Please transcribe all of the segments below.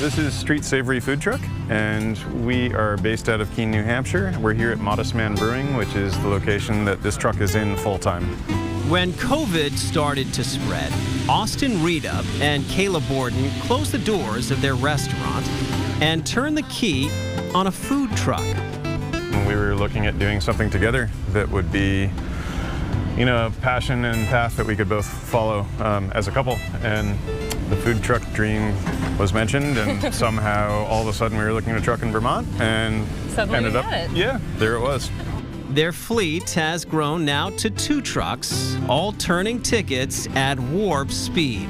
This is Street Savory Food Truck, and we are based out of Keene, New Hampshire. We're here at Modest Man Brewing, which is the location that this truck is in full-time. When COVID started to spread, Austin Rita and Kayla Borden closed the doors of their restaurant and turned the key on a food truck. We were looking at doing something together that would be, you know, a passion and path that we could both follow as a couple. And the food truck dream was mentioned, and somehow all of a sudden we were looking at a truck in Vermont and suddenly ended up, yeah, there it was. Their fleet has grown now to 2 trucks, all turning tickets at warp speed.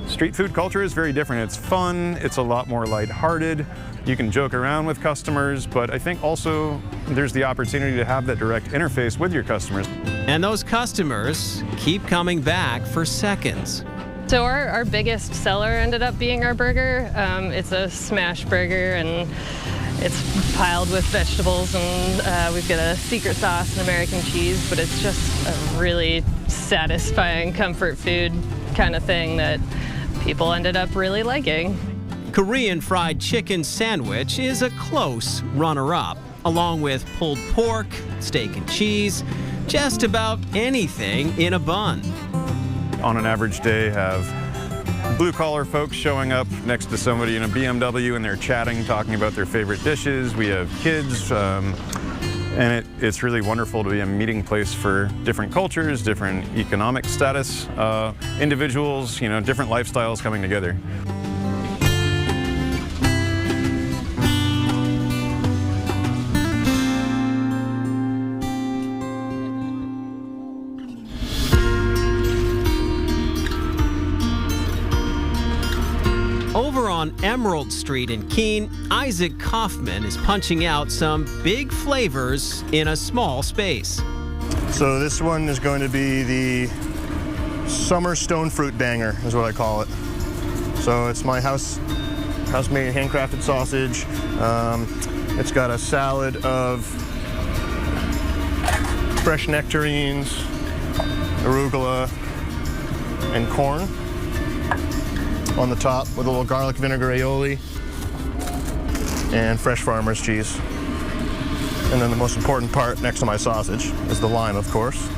Street food culture is very different. It's fun, it's a lot more lighthearted. You can joke around with customers, but I think also there's the opportunity to have that direct interface with your customers. And those customers keep coming back for seconds. So our biggest seller ended up being our burger. It's a smash burger, and it's piled with vegetables, and we've got a secret sauce and American cheese, but it's just a really satisfying comfort food kind of thing that people ended up really liking. Korean fried chicken sandwich is a close runner-up, along with pulled pork, steak and cheese, just about anything in a bun. On an average day, have blue-collar folks showing up next to somebody in a BMW, and they're chatting, talking about their favorite dishes. We have kids, and it's really wonderful to be a meeting place for different cultures, different economic status, individuals, you know, different lifestyles coming together. Over on Emerald Street in Keene, Isaac Kaufman is punching out some big flavors in a small space. So this one is going to be the summer stone fruit banger, is what I call it. So it's my house-made handcrafted sausage. It's got a salad of fresh nectarines, arugula, and corn on the top with a little garlic vinegar aioli and fresh farmer's cheese. And then the most important part next to my sausage is the lime, of course.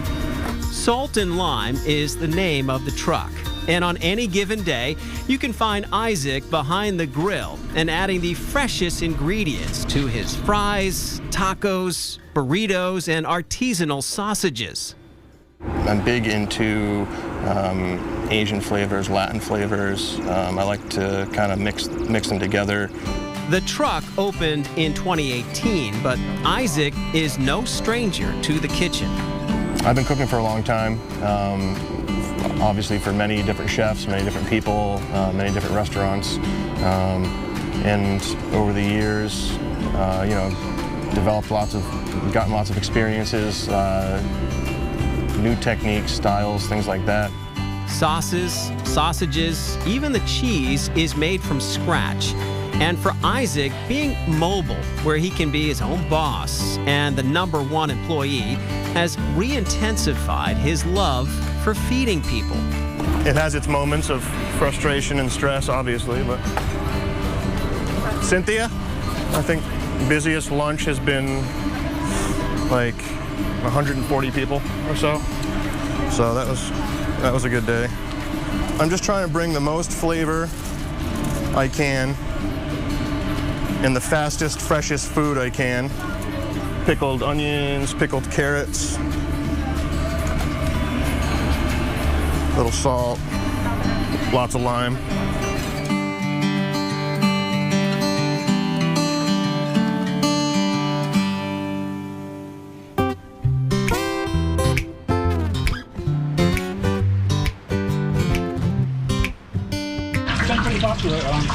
Salt and Lime is the name of the truck. And on any given day, you can find Isaac behind the grill and adding the freshest ingredients to his fries, tacos, burritos, and artisanal sausages. I'm big into Asian flavors, Latin flavors. I like to kind of mix them together. The truck opened in 2018, but Isaac is no stranger to the kitchen. I've been cooking for a long time, obviously for many different chefs, many different people, many different restaurants. And over the years, you know, gotten lots of experiences, new techniques, styles, things like that. Sauces, sausages, even the cheese is made from scratch. And for Isaac, being mobile, where he can be his own boss and the #1 employee, has re-intensified his love for feeding people. It has its moments of frustration and stress, obviously, but Cynthia, I think busiest lunch has been like 140 people or so. So that was a good day. I'm just trying to bring the most flavor I can and the fastest, freshest food I can. Pickled onions, pickled carrots, a little salt, lots of lime.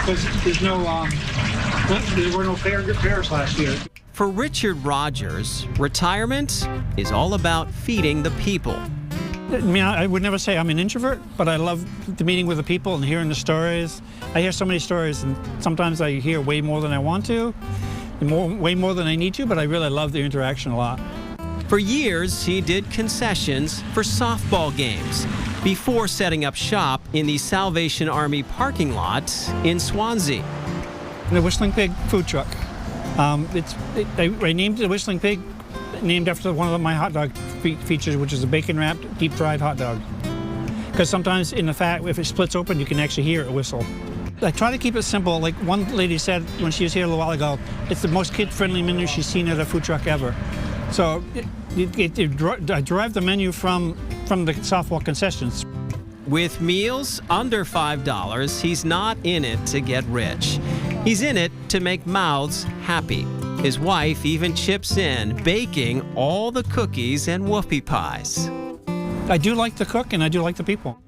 Because there were no pairs last year. For Richard Rogers, retirement is all about feeding the people. I mean, I would never say I'm an introvert, but I love the meeting with the people and hearing the stories. I hear so many stories, and sometimes I hear way more than I want to, way more than I need to, but I really love the interaction a lot. For years, he did concessions for softball games. before setting up shop in the Salvation Army parking lot in Swansea. The Whistling Pig food truck. I named it the Whistling Pig, named after one of my hot dog features, which is a bacon-wrapped, deep-fried hot dog. Because sometimes in the fat, if it splits open, you can actually hear it whistle. I try to keep it simple. Like one lady said when she was here a little while ago, it's the most kid-friendly menu she's seen at a food truck ever. So I derived the menu from the softball concessions. With meals under $5, he's not in it to get rich. He's in it to make mouths happy. His wife even chips in, baking all the cookies and whoopie pies. I do like to cook, and I do like the people.